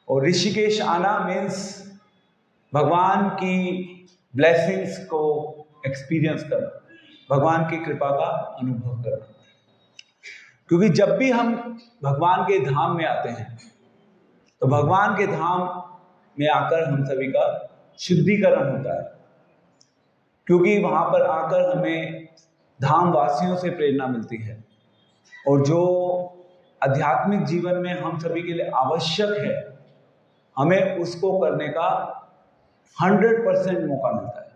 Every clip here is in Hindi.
और ऋषिकेश आना मीन्स भगवान की ब्लेसिंग्स को एक्सपीरियंस करना, भगवान की कृपा का अनुभव करना। क्योंकि जब भी हम भगवान के धाम में आते हैं तो भगवान के धाम में आकर हम सभी का शुद्धिकरण होता है, क्योंकि वहां पर आकर हमें धाम वासियों से प्रेरणा मिलती है और जो आध्यात्मिक जीवन में हम सभी के लिए आवश्यक है हमें उसको करने का 100% मौका मिलता है।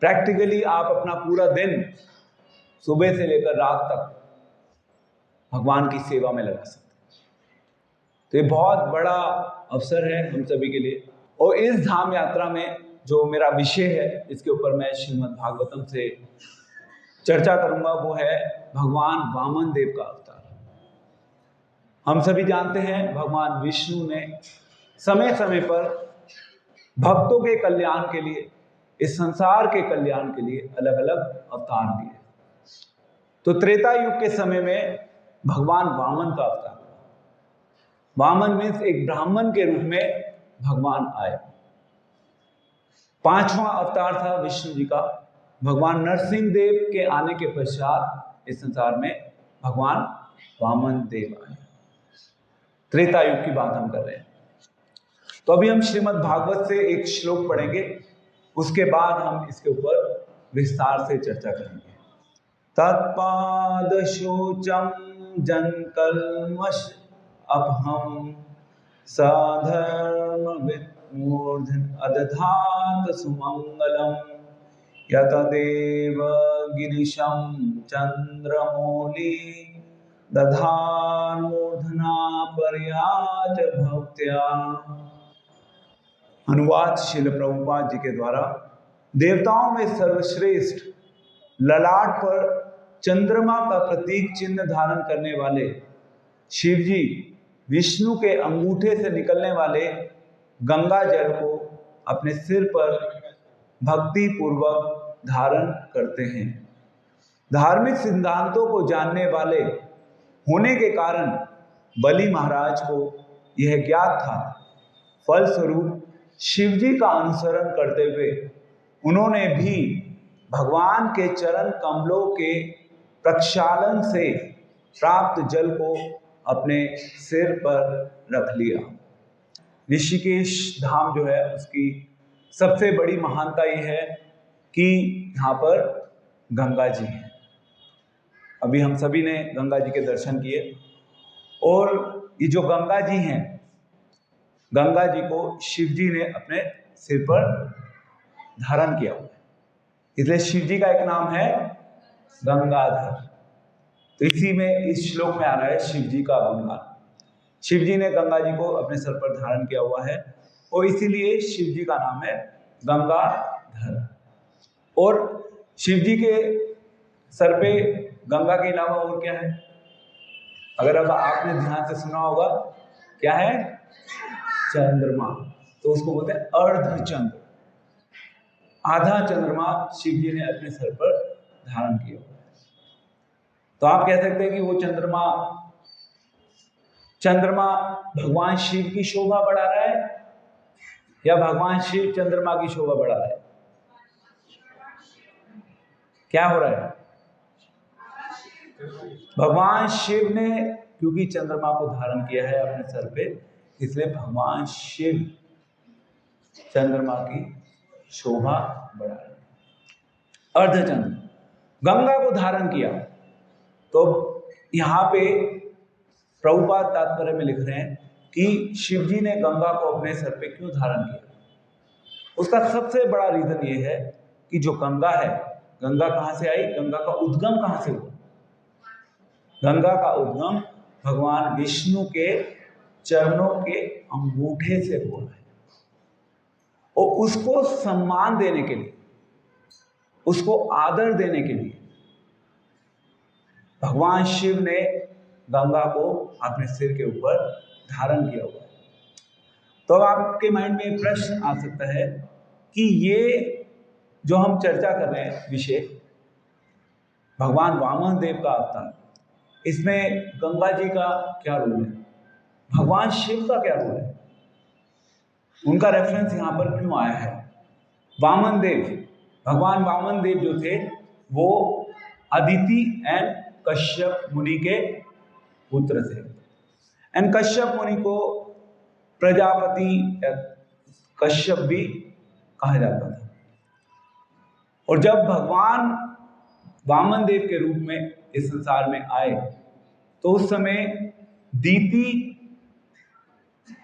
प्रैक्टिकली आप अपना पूरा दिन सुबह से लेकर रात तक भगवान की सेवा में लगा सकते हैं। तो ये बहुत बड़ा अवसर है हम सभी के लिए। और इस धाम यात्रा में जो मेरा विषय है, इसके ऊपर मैं श्रीमद् भागवतम से चर्चा करूंगा, वो है भगवान वामन देव का अवतार। हम सभी जानते हैं भगवान विष्णु ने समय समय पर भक्तों के कल्याण के लिए, इस संसार के कल्याण के लिए अलग अलग अवतार दिए। तो त्रेता युग के समय में भगवान वामन का अवतार, वामन मीन्स एक ब्राह्मण के रूप में भगवान आए। 5वां अवतार था विष्णु जी का। भगवान नरसिंह देव के आने के पश्चात इस संसार में भगवान वामन देव आए। त्रेता युग की बात हम कर रहे हैं। तो अभी हम श्रीमद् भागवत से एक श्लोक पढ़ेंगे, उसके बाद हम इसके ऊपर विस्तार से चर्चा करेंगे। तत्पाद शोचम जन कल्मष अपहम साधर्म विमूर्धन अदधात सुमंगलम यतदेव गिरिशम चंद्रमौली दधान मूर्धना पर्याज भक्त्या। अनुवाद श्रील प्रभुपाद जी के द्वारा। देवताओं में सर्वश्रेष्ठ, ललाट पर चंद्रमा का प्रतीक चिन्ह धारण करने वाले शिव जी विष्णु के अंगूठे से निकलने वाले गंगा जल को अपने सिर पर भक्ति पूर्वक धारण करते हैं। धार्मिक सिद्धांतों को जानने वाले होने के कारण बलि महाराज को यह ज्ञात था। फलस्वरूप शिव जी का अनुसरण करते हुए उन्होंने भी भगवान के चरण कमलों के प्रक्षालन से प्राप्त जल को अपने सिर पर रख लिया। ऋषिकेश धाम जो है उसकी सबसे बड़ी महानता ये है कि यहाँ पर गंगा जी हैं। अभी हम सभी ने गंगा जी के दर्शन किए और ये जो गंगा जी हैं, गंगा जी को शिव जी ने अपने सिर पर धारण किया हुआ है, इसलिए शिव जी का एक नाम है गंगाधर। तो इसी में इस श्लोक में आ रहा है शिव जी का गुणगान। शिव जी ने गंगा जी को अपने सर पर धारण किया हुआ है और इसीलिए शिव जी का नाम है गंगाधर। और शिव जी के सर पे गंगा के अलावा और क्या है? अगर अब आपने ध्यान से सुना होगा, क्या है? चंद्रमा। तो उसको बोलते हैं अर्धचंद्र। आधा चंद्रमा शिव जी ने अपने सर पर धारण किया हुआ है। तो आप कह सकते हैं कि वो चंद्रमा भगवान शिव की शोभा बढ़ा रहा है या भगवान शिव चंद्रमा की शोभा बढ़ा रहा है? क्या हो रहा है? भगवान शिव ने क्योंकि चंद्रमा को धारण किया है अपने सर पे, इसलिए भगवान शिव चंद्रमा की शोभा बढ़ा रहे हैं। अर्धचंद्र गंगा को धारण किया। तो यहाँ पे प्रभुपाद तात्पर्य में लिख रहे हैं कि शिव जी ने गंगा को अपने सर पे क्यों धारण किया। उसका सबसे बड़ा रीजन ये है कि जो गंगा है, गंगा कहाँ से आई? गंगा का उद्गम कहाँ से हुआ? गंगा का उद्गम भगवान विष्णु के चरणों के अंगूठे से हुआ है। और उसको सम्मान देने के लिए, उसको आदर देने के लिए भगवान शिव ने गंगा को अपने सिर के ऊपर धारण किया हुआ है। तो अब आपके माइंड में एक प्रश्न आ सकता है कि ये जो हम चर्चा कर रहे हैं विषय, भगवान वामन देव का अवतार, इसमें गंगा जी का क्या रोल है? भगवान शिव का क्या रोल है, उनका रेफरेंस यहां पर क्यों आया है? वामन देव, भगवान वामन देव जो थे वो अदिति एंड कश्यप मुनि के पुत्र थे। एंड कश्यप मुनि को प्रजापति कश्यप भी कहा जाता था। और जब भगवान वामन देव के रूप में इस संसार में आए तो उस समय दीति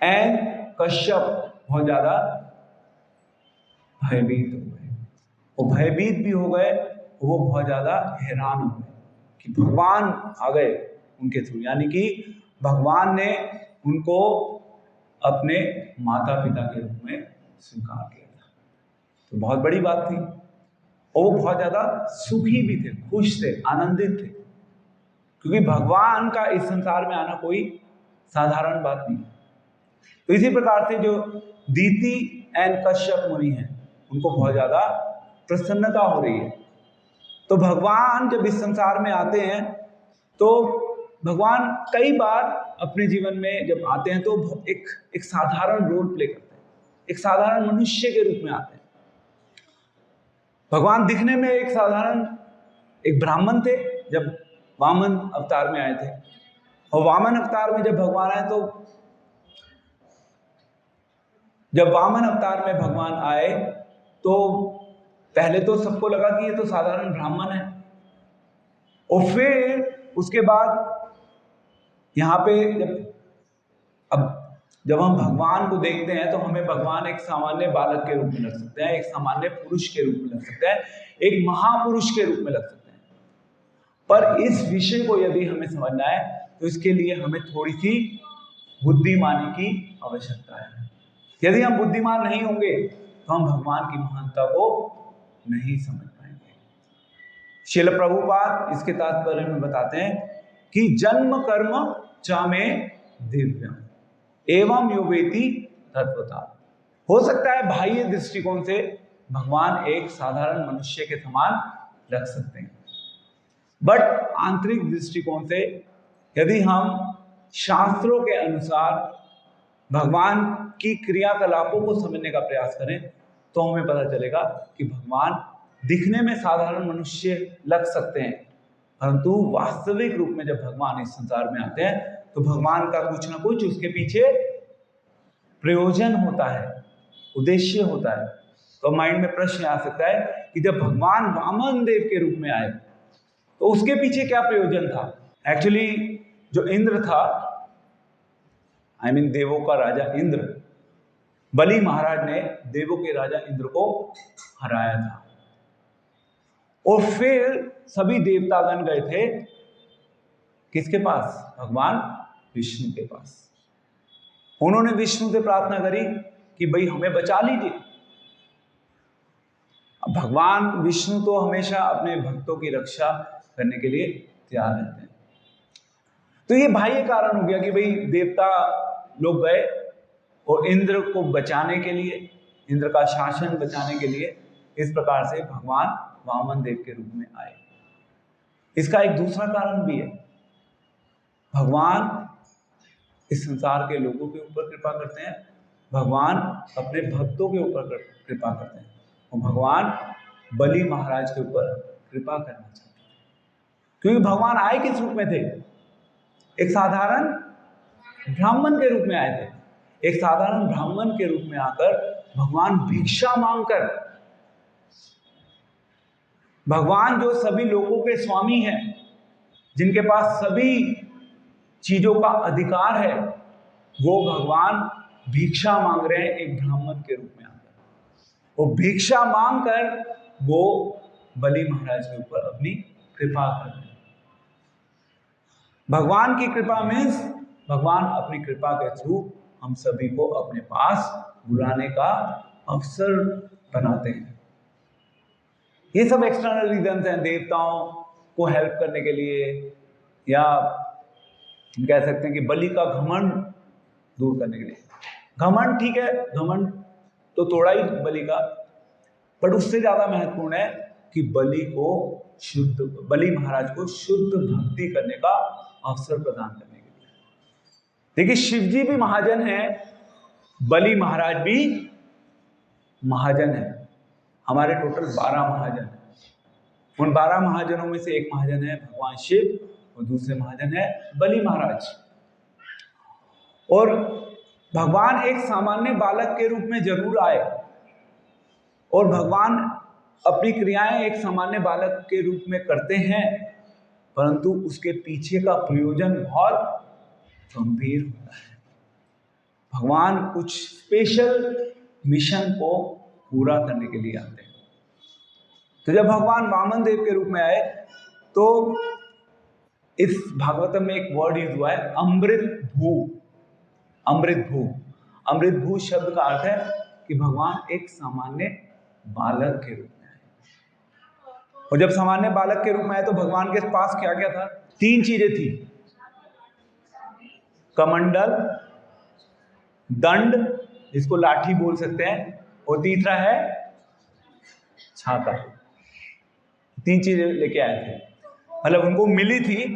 एंड कश्यप बहुत ज्यादा भयभीत हो गए। वो भयभीत भी हो गए, वो बहुत ज्यादा हैरान हो गए कि भगवान आ गए उनके थ्रू, यानी कि भगवान ने उनको अपने माता पिता के रूप में स्वीकार किया था। तो बहुत बड़ी बात थी और वो बहुत ज्यादा सुखी भी थे, खुश थे, आनंदित थे, क्योंकि भगवान का इस संसार में आना कोई साधारण बात नहीं। तो इसी प्रकार से जो दीति एंड कश्यप मुनि हैं उनको बहुत ज्यादा प्रसन्नता हो रही है। तो भगवान जब इस संसार में आते हैं तो भगवान कई बार अपने जीवन में जब आते हैं तो एक साधारण रोल प्ले करते हैं, एक साधारण मनुष्य के रूप में आते हैं। भगवान दिखने में एक साधारण एक ब्राह्मण थे जब वामन अवतार में आए थे, और वामन अवतार में जब भगवान आए तो जब वामन अवतार में भगवान आए तो पहले तो सबको लगा कि ये तो साधारण ब्राह्मण है, और फिर उसके बाद यहाँ पे जब हम भगवान को देखते हैं तो हमें भगवान एक सामान्य बालक के रूप में लग सकते हैं, एक सामान्य पुरुष के रूप में लग सकते हैं, एक महापुरुष के रूप में लग सकते हैं। पर इस विषय को यदि हमें समझना है तो इसके लिए हमें थोड़ी सी बुद्धिमानी की आवश्यकता है। यदि हम बुद्धिमान नहीं होंगे तो हम भगवान की महानता को नहीं समझ पाएंगे। श्रील प्रभुपाद इसके तात्पर्य में बताते हैं कि जन्म कर्म च में दिव्यम एवं यो वेति तत्वता। हो सकता है बाह्य दृष्टिकोण से भगवान एक साधारण मनुष्य के समान लग सकते हैं, बट आंतरिक दृष्टिकोण से यदि हम शास्त्रों के अनुसार भगवान की क्रियाकलापों को समझने का प्रयास करें तो हमें पता चलेगा कि भगवान दिखने में साधारण मनुष्य लग सकते हैं, परंतु वास्तविक रूप में जब भगवान इस संसार में आते हैं तो भगवान का कुछ ना कुछ उसके पीछे प्रयोजन होता है, उद्देश्य होता है। तो माइंड में प्रश्न आ सकता है कि जब भगवान वामन देव के रूप में आए तो उसके पीछे क्या प्रयोजन था? एक्चुअली जो इंद्र था, देवों का राजा इंद्र, बलि महाराज ने देवों के राजा इंद्र को हराया था, और फिर सभी देवतागण गए थे किसके पास? भगवान विष्णु के पास। उन्होंने विष्णु से प्रार्थना करी कि भाई हमें बचा लीजिए। अब भगवान विष्णु तो हमेशा अपने भक्तों की रक्षा करने के लिए तैयार रहते हैं। तो ये बाह्य कारण हो गया कि भाई देवता लोग गए और इंद्र को बचाने के लिए, इंद्र का शासन बचाने के लिए इस प्रकार से भगवान वामन देव के रूप में आए। इसका एक दूसरा कारण भी है, भगवान इस संसार के लोगों के ऊपर कृपा करते हैं, भगवान अपने भक्तों के ऊपर कृपा करते हैं, और भगवान बलि महाराज के ऊपर कृपा करना चाहते हैं। क्योंकि भगवान आए किस रूप में थे? एक साधारण ब्राह्मण के रूप में आए थे। एक साधारण ब्राह्मण के रूप में आकर भगवान भिक्षा मांगकर, भगवान जो सभी लोगों के स्वामी हैं, जिनके पास सभी चीजों का अधिकार है, वो भगवान भिक्षा मांग रहे हैं एक ब्राह्मण के रूप में आकर। वो भिक्षा मांगकर वो बलि महाराज के ऊपर अपनी कृपा कर रहे हैं। भगवान की कृपा मीन्स भगवान अपनी कृपा के थ्रू हम सभी को अपने पास बुलाने का अवसर बनाते हैं। ये सब एक्सटर्नल रीजंस हैं, देवताओं को हेल्प करने के लिए, या हम कह सकते हैं कि बलि का घमंड दूर करने के लिए। घमंड ठीक है, घमंड तो तोड़ा ही बलि का, पर उससे ज्यादा महत्वपूर्ण है कि बलि महाराज को शुद्ध भक्ति करने का अवसर प्रदान करने के लिए। देखिए शिव जी भी महाजन है, बलि महाराज भी महाजन है। हमारे टोटल 12 महाजन हैं। उन 12 महाजनों में से एक महाजन है भगवान शिव और दूसरे महाजन है बलि महाराज। और भगवान एक सामान्य बालक के रूप में जरूर आए और भगवान अपनी क्रियाएं एक सामान्य बालक के रूप में करते हैं, परंतु उसके पीछे का प्रयोजन बहुत गंभीर होता है। भगवान कुछ स्पेशल मिशन को पूरा करने के लिए आते हैं। तो जब भगवान वामन देव के रूप में आए तो इस भागवतम में एक वर्ड यूज हुआ है अमृत भू। अमृत भू, अमृत भू शब्द का अर्थ है कि भगवान एक सामान्य बालक के रूप में आए। और जब सामान्य बालक के रूप में आए तो भगवान के पास क्या क्या था? 3 चीजें थी, कमंडल, दंड जिसको लाठी बोल सकते हैं, और तीसरा है छाता। 3 चीजें लेके आए थे, मतलब उनको मिली थी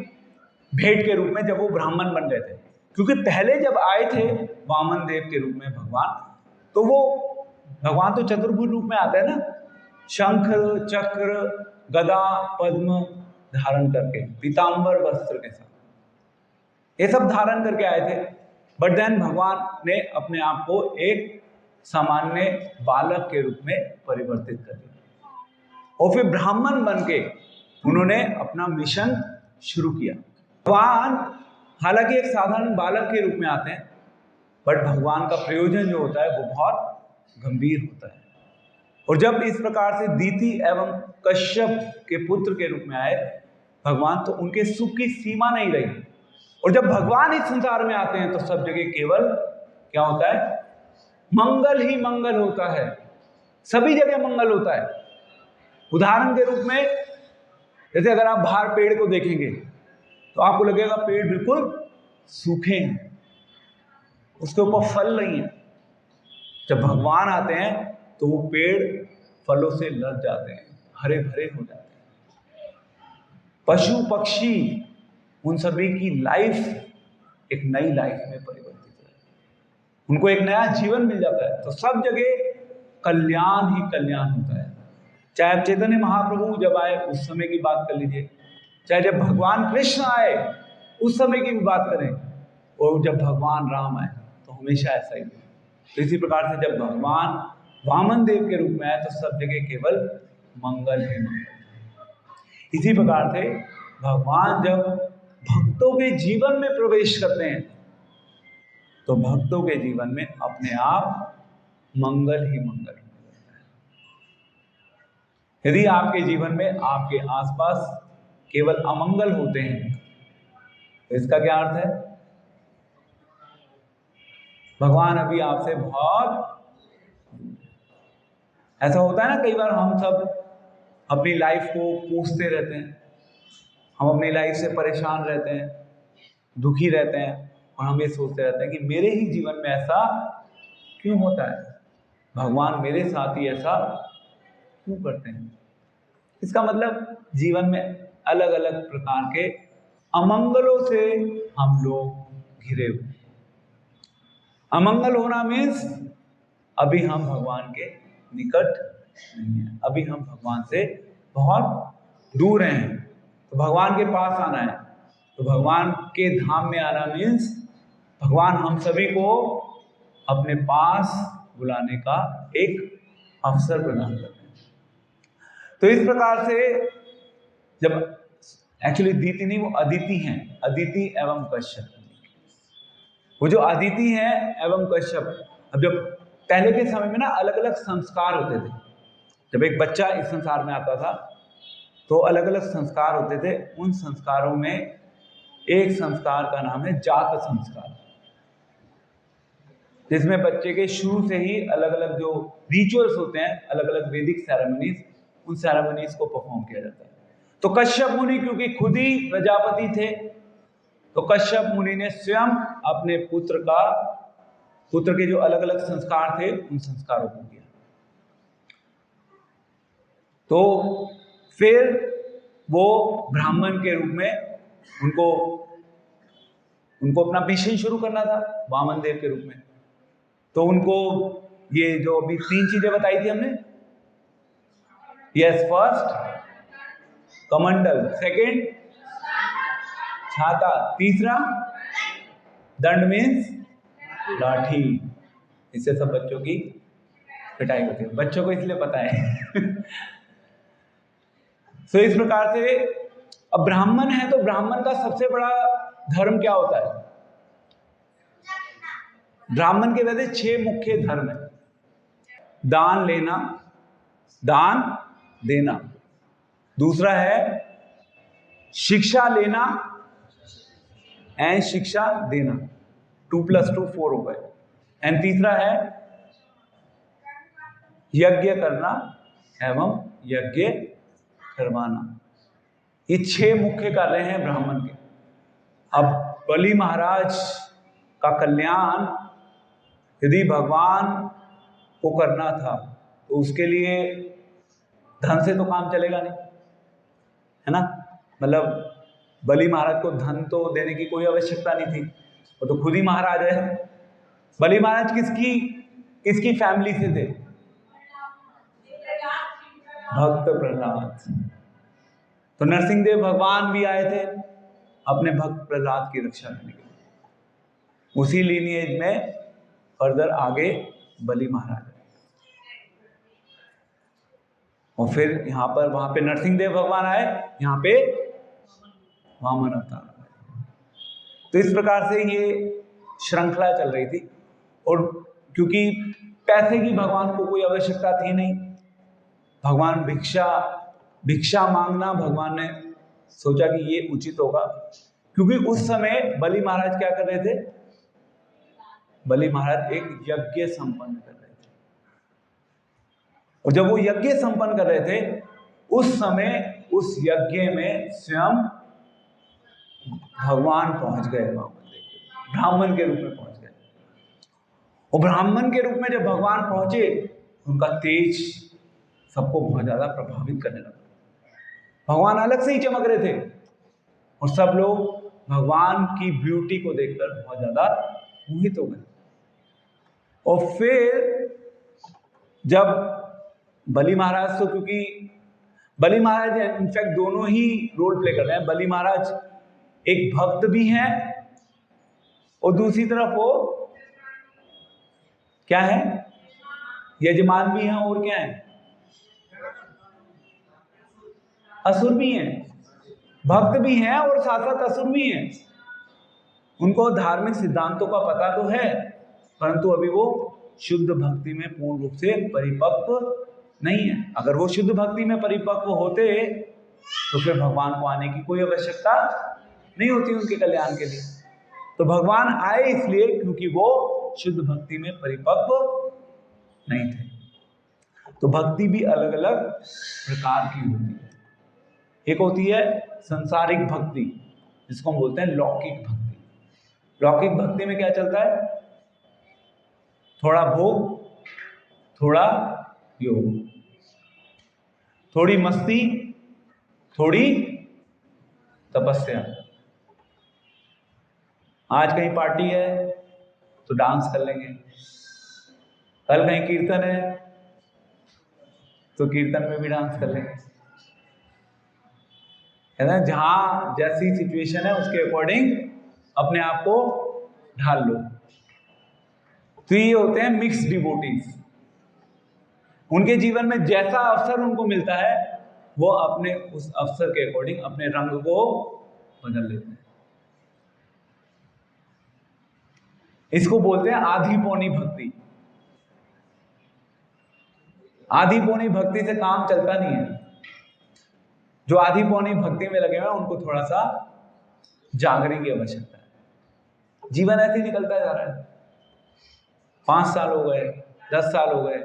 भेंट के रूप में जब वो ब्राह्मण बन गए थे। क्योंकि पहले जब आए थे वामन देव के रूप में भगवान, तो वो भगवान तो चतुर्भुज रूप में आते हैं ना, शंख चक्र गदा पद्म धारण करके, पीतांबर वस्त्र के साथ, ये सब धारण करके आए थे। बट देन भगवान ने अपने आप को एक सामान्य बालक के रूप में परिवर्तित कर दिया और फिर ब्राह्मण बन के उन्होंने अपना मिशन शुरू किया। भगवान हालांकि एक साधारण बालक के रूप में आते हैं, बट भगवान का प्रयोजन जो होता है वो बहुत गंभीर होता है। और जब इस प्रकार से दीति एवं कश्यप के पुत्र के रूप में आए भगवान, तो उनके सुख की सीमा नहीं रही। और जब भगवान इस संसार में आते हैं तो सब जगह केवल क्या होता है? मंगल ही मंगल होता है, सभी जगह मंगल होता है। उदाहरण के रूप में जैसे अगर आप बाहर पेड़ को देखेंगे तो आपको लगेगा पेड़ बिल्कुल सूखे हैं, उसके ऊपर फल नहीं है। जब भगवान आते हैं तो वो पेड़ फलों से लद जाते हैं, हरे भरे हो जाते हैं। पशु पक्षी उन सभी की लाइफ एक नई लाइफ में परिवर्तित है, उनको एक नया जीवन मिल जाता है। तो सब जगह कल्याण ही कल्याण होता है। चाहे आप चैतन्य महाप्रभु जब आए उस समय की बात कर लीजिए, चाहे जब भगवान कृष्ण आए उस समय की भी बात करें, और जब भगवान राम आए तो हमेशा ऐसा ही है। तो इसी प्रकार से जब भगवान वामन देव के रूप में आए तो सब जगह केवल मंगल ही मंगल। इसी प्रकार से भगवान जब भक्तों के जीवन में प्रवेश करते हैं तो भक्तों के जीवन में अपने आप मंगल ही मंगल होता है। यदि आपके जीवन में आपके आसपास केवल अमंगल होते हैं तो इसका क्या अर्थ है? भगवान अभी आपसे बहुत, ऐसा होता है ना, कई बार हम सब अपनी लाइफ को कोसते रहते हैं, हम अपनी लाइफ से परेशान रहते हैं, दुखी रहते हैं, और हम ये सोचते रहते हैं कि मेरे ही जीवन में ऐसा क्यों होता है, भगवान मेरे साथ ही ऐसा क्यों करते हैं। इसका मतलब जीवन में अलग अलग प्रकार के अमंगलों से हम लोग घिरे हुए। अमंगल होना मीन्स अभी हम भगवान के निकट नहीं है, अभी हम भगवान से बहुत दूर हैं। तो भगवान के पास आना है, तो भगवान के धाम में आना मीन्स भगवान हम सभी को अपने पास बुलाने का एक अवसर प्रदान करते हैं। तो इस प्रकार से जब एक्चुअली दीति नहीं, वो अदिति हैं, अदिति एवं कश्यप। वो जो अदिति हैं एवं कश्यप, अब जब पहले के समय में ना अलग अलग संस्कार होते थे। जब एक बच्चा इस संसार में आता था तो अलग अलग संस्कार होते थे। उन संस्कारों में एक संस्कार का नाम है जात संस्कार, जिसमें बच्चे के शुरू से ही अलग अलग जो रिचुअल्स होते हैं, अलग अलग वैदिक सेरेमनीज, उन सेरेमनीज को परफॉर्म किया जाता है। तो कश्यप मुनि क्योंकि खुद ही प्रजापति थे, तो कश्यप मुनि ने स्वयं अपने पुत्र के जो अलग अलग संस्कार थे उन संस्कारों को किया। तो फिर वो ब्राह्मण के रूप में उनको उनको अपना मिशन शुरू करना था वामन देव के रूप में। तो उनको ये जो अभी 3 चीजें बताई थी हमने, यस, फर्स्ट कमंडल, सेकंड छाता, तीसरा दंड मीन्स लाठी। इससे सब बच्चों की पिटाई होती है, बच्चों को इसलिए पता है। तो इस प्रकार से अब ब्राह्मण है तो ब्राह्मण का सबसे बड़ा धर्म क्या होता है? ब्राह्मण के वैसे 6 मुख्य धर्म है। दान लेना, दान देना, दूसरा है शिक्षा लेना एंड शिक्षा देना, 2 + 2 4 हो गए, एंड तीसरा है यज्ञ करना एवं यज्ञ करवाना। ये 6 मुख्य कार्य हैं ब्राह्मण के। अब बलि महाराज का कल्याण यदि भगवान को करना था तो उसके लिए धन से तो काम चलेगा नहीं, है ना। मतलब बलि महाराज को धन तो देने की कोई आवश्यकता नहीं थी, वो तो खुद ही महाराज है। बलि महाराज किसकी फैमिली से थे? भक्त प्रहलाद। तो नरसिंह देव भगवान भी आए थे अपने भक्त प्रहलाद की रक्षा करने के लिए। उसी लीनिएज में फर्दर आगे बलि महाराज, और फिर यहाँ पर वहां पे नरसिंह देव भगवान आए, यहाँ पे वामन अवतार। तो इस प्रकार से ये श्रृंखला चल रही थी। और क्योंकि पैसे की भगवान को कोई आवश्यकता थी नहीं, भगवान भिक्षा मांगना भगवान ने सोचा कि ये उचित होगा, क्योंकि उस समय बलि महाराज क्या कर रहे थे? बलि महाराज एक यज्ञ संपन्न कर रहे थे, और जब वो यज्ञ संपन्न कर रहे थे उस समय उस यज्ञ में स्वयं भगवान पहुंच गए, ब्राह्मण के रूप में पहुंच गए। और ब्राह्मण के रूप में जब भगवान पहुंचे, उनका तेज सबको बहुत ज्यादा प्रभावित करने लगा। भगवान अलग से ही चमक रहे थे और सब लोग भगवान की ब्यूटी को देखकर बहुत ज्यादा मोहित हो गए। और फिर जब बलि महाराज, तो क्योंकि बलि महाराज इनफैक्ट दोनों ही रोल प्ले कर रहे हैं। बलि महाराज एक भक्त भी हैं और दूसरी तरफ वो क्या है? यजमान भी हैं, और क्या है? असुर भी हैं। भक्त भी हैं और साथ साथ असुर भी हैं। उनको धार्मिक सिद्धांतों का पता तो है, परंतु अभी वो शुद्ध भक्ति में पूर्ण रूप से परिपक्व नहीं है। अगर वो शुद्ध भक्ति में परिपक्व होते तो फिर भगवान को आने की कोई आवश्यकता नहीं होती उनके कल्याण के लिए। तो भगवान आए इसलिए क्योंकि वो शुद्ध भक्ति में परिपक्व नहीं थे। तो भक्ति भी अलग अलग प्रकार की होती है। एक होती है संसारिक भक्ति, जिसको हम बोलते हैं लौकिक भक्ति। लौकिक भक्ति में क्या चलता है? थोड़ा भोग, थोड़ा योग, थोड़ी मस्ती, थोड़ी तपस्या। आज कहीं पार्टी है तो डांस कर लेंगे, कल कहीं कीर्तन है तो कीर्तन में भी डांस कर लेंगे, है ना। जहां जैसी सिचुएशन है उसके अकॉर्डिंग अपने आप को ढाल लो। तो ये होते हैं मिक्स डिवोटीज। उनके जीवन में जैसा अवसर उनको मिलता है वो अपने उस अवसर के अकॉर्डिंग अपने रंग को बदल लेते हैं। इसको बोलते हैं आधी पौनी भक्ति। आधी पौनी भक्ति से काम चलता नहीं है। जो आधी पौनी भक्ति में लगे हुए हैं उनको थोड़ा सा जागने की आवश्यकता है। जीवन ऐसे ही निकलता जा रहा है। 5 साल हो गए, 10 साल हो गए,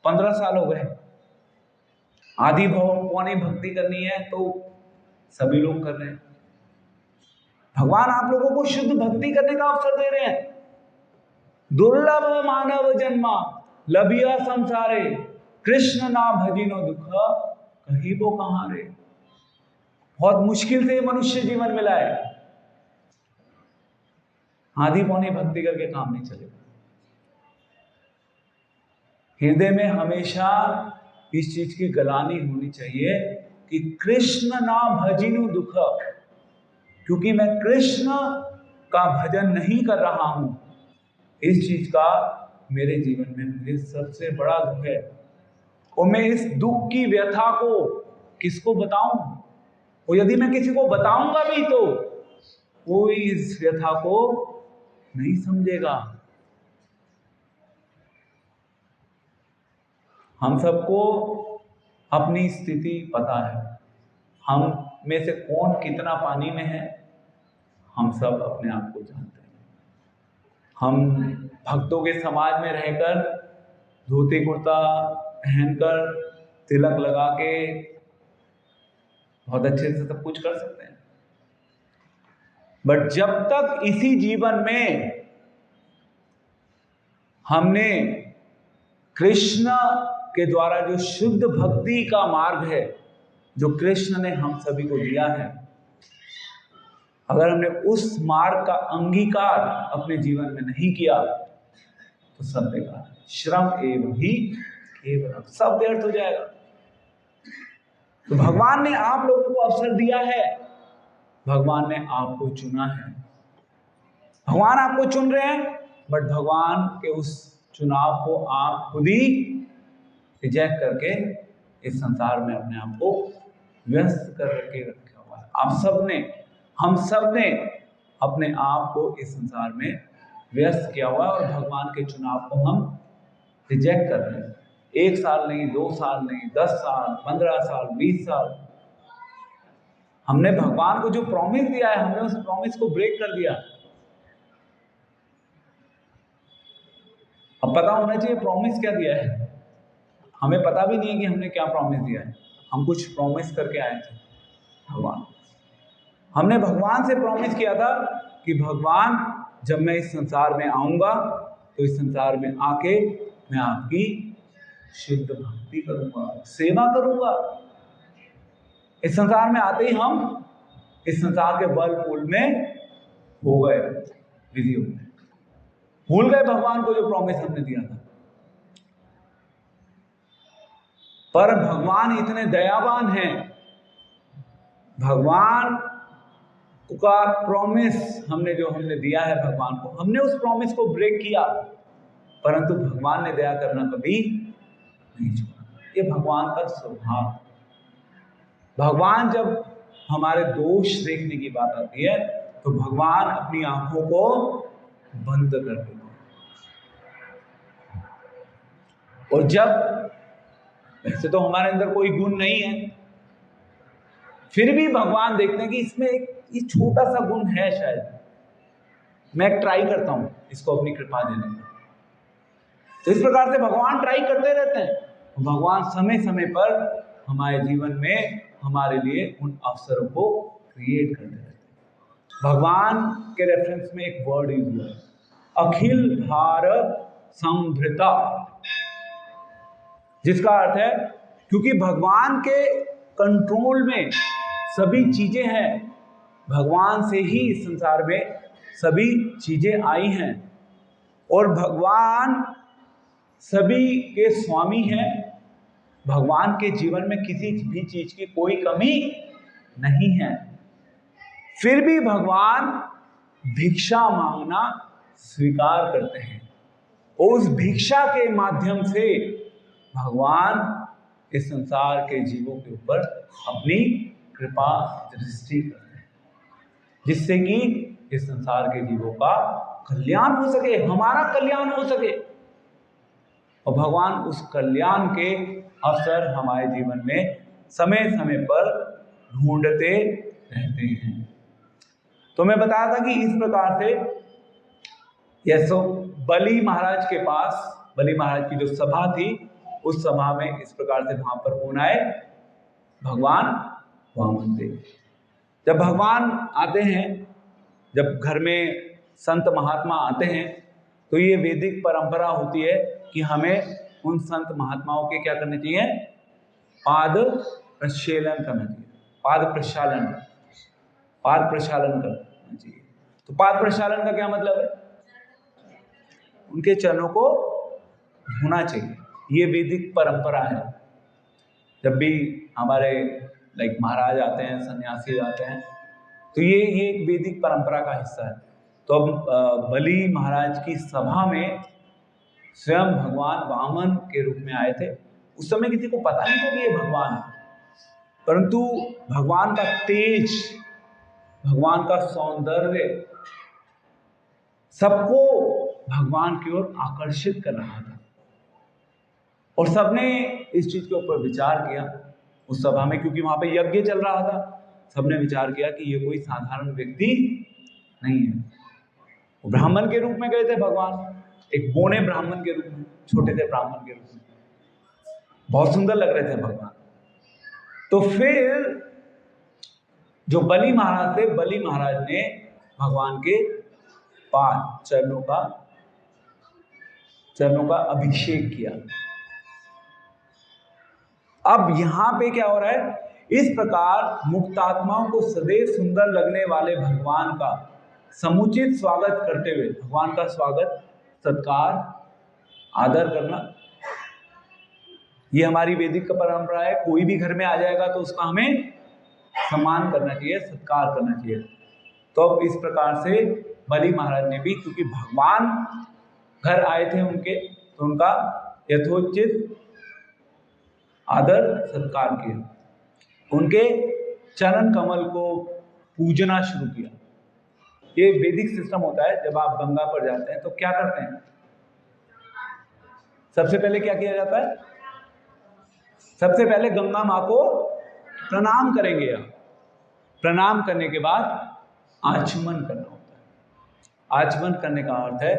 15 साल हो गए। आधी पौनी भक्ति करनी है तो सभी लोग कर रहे हैं। भगवान आप लोगों को शुद्ध भक्ति करने का अवसर दे रहे हैं। दुर्लभ मानव जन्मा लभिया संसारे, कृष्ण ना भजिनो दुख कहीं वो कहां रे। बहुत मुश्किल से मनुष्य जीवन मिला है। आधी पौनी भक्ति करके काम नहीं चलेगा। हृदय में हमेशा इस चीज की गलानी होनी चाहिए कि कृष्ण ना भजिनु दुख, क्योंकि मैं कृष्ण का भजन नहीं कर रहा हूं, इस चीज का मेरे जीवन में मुझे सबसे बड़ा दुख है। और मैं इस दुख की व्यथा को किसको बताऊं? और यदि मैं किसी को बताऊंगा भी तो कोई इस व्यथा को नहीं समझेगा। हम सबको अपनी स्थिति पता है, हम में से कौन कितना पानी में है, हम सब अपने आप को जानते हैं। हम भक्तों के समाज में रहकर धोती कुर्ता पहनकर तिलक लगा के बहुत अच्छे से सब कुछ कर सकते हैं, बट जब तक इसी जीवन में हमने कृष्ण के द्वारा जो शुद्ध भक्ति का मार्ग है, जो कृष्ण ने हम सभी को दिया है, अगर हमने उस मार्ग का अंगीकार अपने जीवन में नहीं किया तो सब बेकार, श्रम एवं ही केवल, सब व्यर्थ हो जाएगा। तो भगवान ने आप लोगों को अवसर दिया है, भगवान ने आपको चुना है, भगवान आपको चुन रहे हैं, बट भगवान के उस चुनाव को आप खुद ही रिजेक्ट करके इस संसार में अपने आप को व्यस्त करके रखा हुआ है। आप सबने, हम सब ने अपने आप को इस संसार में व्यस्त किया हुआ है और भगवान के चुनाव को हम रिजेक्ट कर रहे हैं। 1 साल नहीं, 2 साल नहीं, 10 साल, 15 साल, 20 साल, हमने भगवान को जो प्रॉमिस दिया है, हमने उस प्रॉमिस को ब्रेक कर दिया। अब पता होना चाहिए प्रॉमिस क्या दिया है। हमें पता भी नहीं है कि हमने क्या प्रॉमिस दिया है। हम कुछ प्रॉमिस करके आए थे भगवान, हमने भगवान से प्रॉमिस किया था कि भगवान जब मैं इस संसार में आऊंगा तो इस संसार में आके मैं आपकी शुद्ध भक्ति करूंगा, सेवा करूंगा। इस संसार में आते ही हम इस संसार के वर्लपूल में हो गए, बिजी हो गए, भूल गए भगवान को जो प्रॉमिस हमने दिया था। पर भगवान इतने दयावान हैं, भगवान का प्रॉमिस हमने दिया है भगवान को, हमने उस प्रॉमिस को ब्रेक किया, परंतु भगवान ने दया करना कभी नहीं छोड़ा। ये भगवान का स्वभाव। भगवान जब हमारे दोष देखने की बात आती है तो भगवान अपनी आंखों को बंद कर देते हैं, और जब वैसे तो हमारे अंदर कोई गुण नहीं है, फिर भी भगवान देखते हैं कि इसमें एक ये छोटा सा गुण है, शायद मैं ट्राई करता हूं इसको अपनी कृपा देने का। तो इस प्रकार से भगवान ट्राई करते रहते हैं। भगवान समय समय पर हमारे जीवन में हमारे लिए उन अवसरों को क्रिएट करते रहते हैं। भगवान के रेफरेंस में एक वर्ड यूज हुआ है, अखिल भारत संभृता, जिसका अर्थ है क्योंकि भगवान के कंट्रोल में सभी चीजें हैं, भगवान से ही इस संसार में सभी चीजें आई हैं, और भगवान सभी के स्वामी हैं। भगवान के जीवन में किसी भी चीज की कोई कमी नहीं है, फिर भी भगवान भिक्षा मांगना स्वीकार करते हैं, और उस भिक्षा के माध्यम से भगवान इस संसार के जीवों के ऊपर अपनी कृपा दृष्टि करते हैं, जिससे कि इस संसार के जीवों का कल्याण हो सके, हमारा कल्याण हो सके। और भगवान उस कल्याण के अवसर हमारे जीवन में समय समय पर ढूंढते रहते हैं। तो मैं बताया था कि इस प्रकार से यशो बलि महाराज के पास, बलि महाराज की जो सभा थी, उस सभा में इस प्रकार से वहां पर कौन आए? भगवान वामन देव। जब भगवान आते हैं, जब घर में संत महात्मा आते हैं, तो ये वैदिक परंपरा होती है कि हमें उन संत महात्माओं के क्या करने चाहिए? पाद प्रक्षालन करना चाहिए, पाद प्रक्षालन करना चाहिए। तो पाद प्रक्षालन का क्या मतलब है? उनके चरणों को धोना चाहिए। ये वैदिक परंपरा है। जब भी हमारे महाराज आते हैं, सन्यासी आते हैं, तो ये एक वैदिक परंपरा का हिस्सा है। तो अब बलि महाराज की सभा में स्वयं भगवान वामन के रूप में आए थे। उस समय किसी को पता नहीं था कि ये भगवान है, परंतु भगवान का तेज, भगवान का सौंदर्य सबको भगवान की ओर आकर्षित कर रहा था। और सबने इस चीज के ऊपर विचार किया उस सभा में, क्योंकि वहां पे यज्ञ चल रहा था। सबने विचार किया कि ये कोई साधारण व्यक्ति नहीं है। वो ब्राह्मण के रूप में गए थे भगवान, एक बोने ब्राह्मण के रूप में, छोटे से ब्राह्मण के रूप में, बहुत सुंदर लग रहे थे भगवान। तो फिर जो बलि महाराज थे, बलि महाराज ने भगवान के पांच चरणों का अभिषेक किया। अब यहां पे क्या हो रहा है? इस प्रकार मुक्तात्माओं को सदैव सुंदर लगने वाले भगवान का समुचित स्वागत करते हुए, भगवान का स्वागत, सत्कार, आदर करना, ये हमारी वैदिक परंपरा है। कोई भी घर में आ जाएगा तो उसका हमें सम्मान करना चाहिए, सत्कार करना चाहिए। तो अब इस प्रकार से बलि महाराज ने भी, क्योंकि भगवान घर आए थे उनके, तो उनका यथोचित आदर सत्कार किया, उनके चरण कमल को पूजना शुरू किया। ये वैदिक सिस्टम होता है। जब आप गंगा पर जाते हैं तो क्या करते हैं? सबसे पहले क्या किया जाता है? सबसे पहले गंगा माँ को प्रणाम करेंगे आप। प्रणाम करने के बाद आचमन करना होता है। आचमन करने का अर्थ है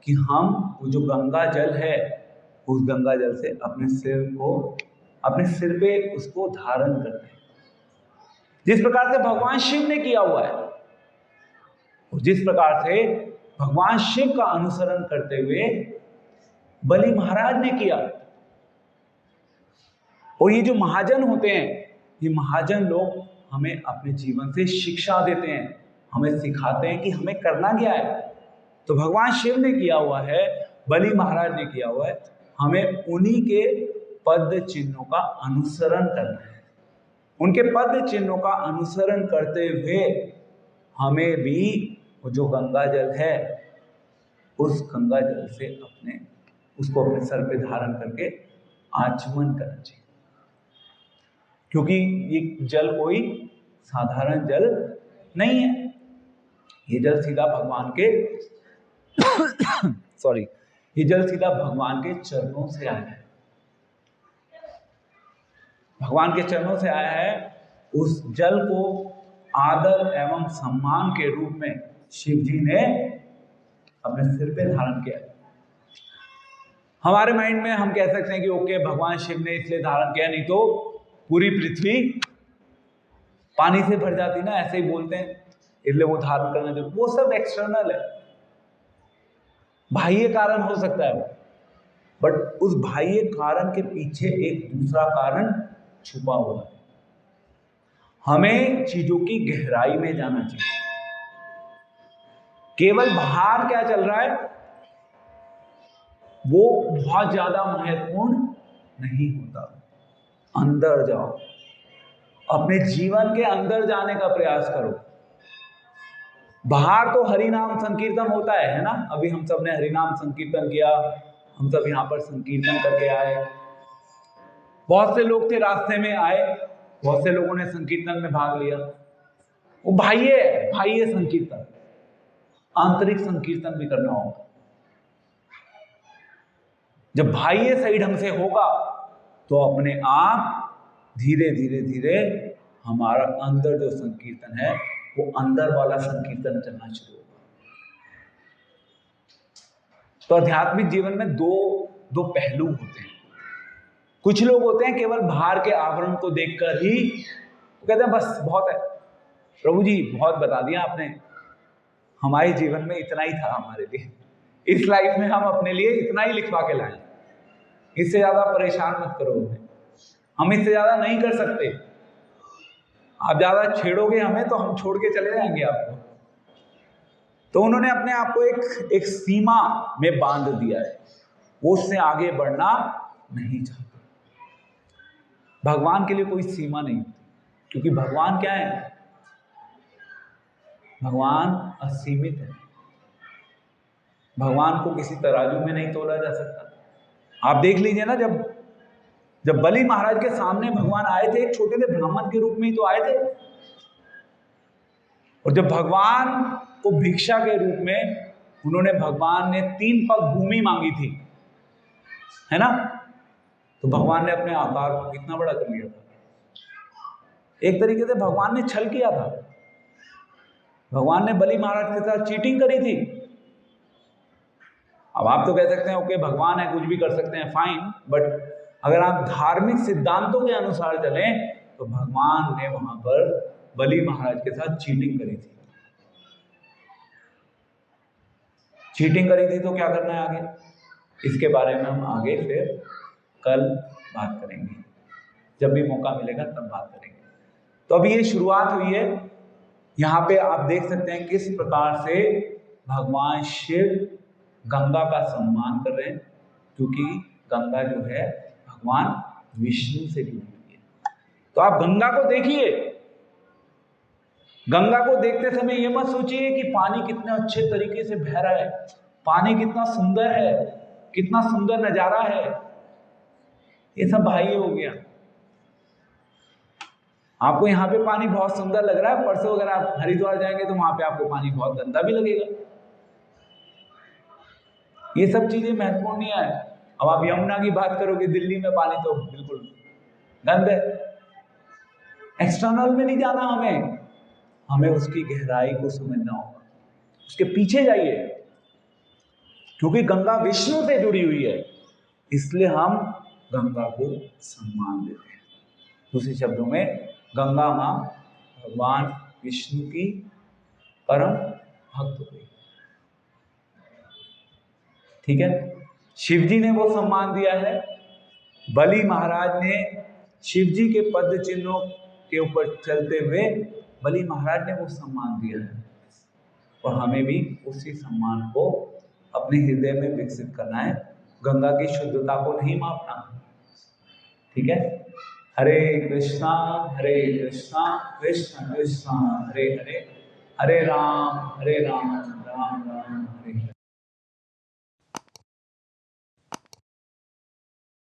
कि हम वो जो गंगा जल है, उस गंगा जल से अपने सिर पे उसको धारण करते हैं, जिस प्रकार से भगवान शिव ने किया हुआ है। और जिस प्रकार से भगवान शिव का अनुसरण करते हुए बलि महाराज ने किया। और ये जो महाजन होते हैं, ये महाजन लोग हमें अपने जीवन से शिक्षा देते हैं, हमें सिखाते हैं कि हमें करना क्या है। तो भगवान शिव ने किया हुआ है, बलि महाराज ने किया हुआ है, हमें उन्हीं के पद चिन्हों का अनुसरण करना है। उनके पद चिन्हों का अनुसरण करते हुए हमें भी वो जो गंगा जल है, उस गंगा जल से उसको अपने सर पे धारण करके आचमन करना चाहिए। क्योंकि ये जल कोई साधारण जल नहीं है। ये जल सीधा भगवान के ये जल सीधा भगवान के चरणों से आया है। भगवान के चरणों से आया है। उस जल को आदर एवं सम्मान के रूप में शिव जी ने अपने सिर पे धारण किया। हमारे माइंड में हम कह सकते हैं कि ओके, भगवान शिव ने इसलिए धारण किया, नहीं तो पूरी पृथ्वी पानी से भर जाती ना, ऐसे ही बोलते हैं, इसलिए वो धारण करना जरूरी। वो सब एक्सटर्नल है, बाह्य कारण हो सकता है वो, बट उस बाह्य कारण के पीछे एक दूसरा कारण छुपा हुआ है। हमें चीजों की गहराई में जाना चाहिए। केवल बाहर क्या चल रहा है वो बहुत ज्यादा महत्वपूर्ण नहीं होता। अंदर जाओ, अपने जीवन के अंदर जाने का प्रयास करो। बाहर तो हरिनाम संकीर्तन होता है ना। अभी हम सब ने हरिनाम संकीर्तन किया, हम सब यहाँ पर संकीर्तन करके आए। बहुत से लोग थे, रास्ते में आए, बहुत से लोगों ने संकीर्तन में भाग लिया। वो बाह्य संकीर्तन, आंतरिक संकीर्तन भी करना होगा। जब बाह्य सही ढंग से होगा तो अपने आप धीरे धीरे धीरे हमारा अंदर जो संकीर्तन है वो अंदर वाला संकीर्तन चलना शुरू होगा। तो आध्यात्मिक जीवन में दो पहलू होते हैं। कुछ लोग होते हैं केवल बाहर के आवरण को देखकर ही कहते हैं बस बहुत है, प्रभु जी बहुत बता दिया आपने, हमारे जीवन में इतना ही था, हमारे लिए इस लाइफ में हम अपने लिए इतना ही लिखवा के लाए, इससे ज्यादा परेशान मत करो हमें, हम इससे ज्यादा नहीं कर सकते। आप ज्यादा छेड़ोगे हमें तो हम छोड़ के चले जाएंगे आपको। तो उन्होंने अपने आप को एक सीमा में बांध दिया है, वो उससे आगे बढ़ना नहीं चाहते। भगवान के लिए कोई सीमा नहीं, क्योंकि भगवान क्या है? भगवान असीमित है। भगवान को किसी तराजू में नहीं तोला जा सकता। आप देख लीजिए ना, जब बलि महाराज के सामने भगवान आए थे, एक छोटे से ब्राह्मण के रूप में ही तो आए थे, और जब भगवान को भिक्षा के रूप में भगवान ने 3 पग भूमि मांगी थी, है ना, तो भगवान ने अपने आकार को कितना बड़ा कर लिया था। एक तरीके से भगवान ने छल किया था। भगवान ने बलि महाराज के साथ चीटिंग करी थी। अब आप तो कह सकते हैं ओके भगवान है, कुछ भी कर सकते हैं, फाइन, बट अगर आप धार्मिक सिद्धांतों के अनुसार चलें तो भगवान ने वहां पर बलि महाराज के साथ चीटिंग करी थी। चीटिंग करी थी तो क्या करना है आगे, इसके बारे में हम आगे फिर कल बात करेंगे, जब भी मौका मिलेगा तब बात करेंगे। तो अभी ये शुरुआत हुई है। यहाँ पे आप देख सकते हैं किस प्रकार से भगवान शिव गंगा का सम्मान कर रहे हैं, क्योंकि गंगा जो है भगवान विष्णु से जुड़ी हुई है। तो आप गंगा को देखिए, गंगा को देखते समय ये मत सोचिए कि पानी कितने अच्छे तरीके से बह रहा है, पानी कितना सुंदर है, कितना सुंदर नजारा है, ये सब बाह्य हो गया। आपको यहाँ पे पानी बहुत सुंदर लग रहा है, परसों अगर आप हरिद्वार जाएंगे तो वहां पे आपको पानी बहुत गंदा भी लगेगा। ये सब चीजें महत्वपूर्ण नहीं है। अब आप यमुना की बात करोगे, दिल्ली में पानी तो बिल्कुल गंद है। एक्सटर्नल में नहीं जाना, हमें उसकी गहराई को समझना होगा, उसके पीछे जाइए, क्योंकि गंगा विष्णु से जुड़ी हुई है, इसलिए हम गंगा को सम्मान देते हैं। दूसरे शब्दों में गंगा मां भगवान विष्णु की परम भक्त हुई, ठीक है। शिव जी ने वो सम्मान दिया है, बलि महाराज ने शिव जी के पद चिन्हों के ऊपर चलते हुए बलि महाराज ने वो सम्मान दिया है, और हमें भी उसी सम्मान को अपने हृदय में विकसित करना है। गंगा की शुद्धता को नहीं मापना, ठीक है। हरे कृष्णा कृष्ण कृष्ण हरे हरे, हरे राम राम राम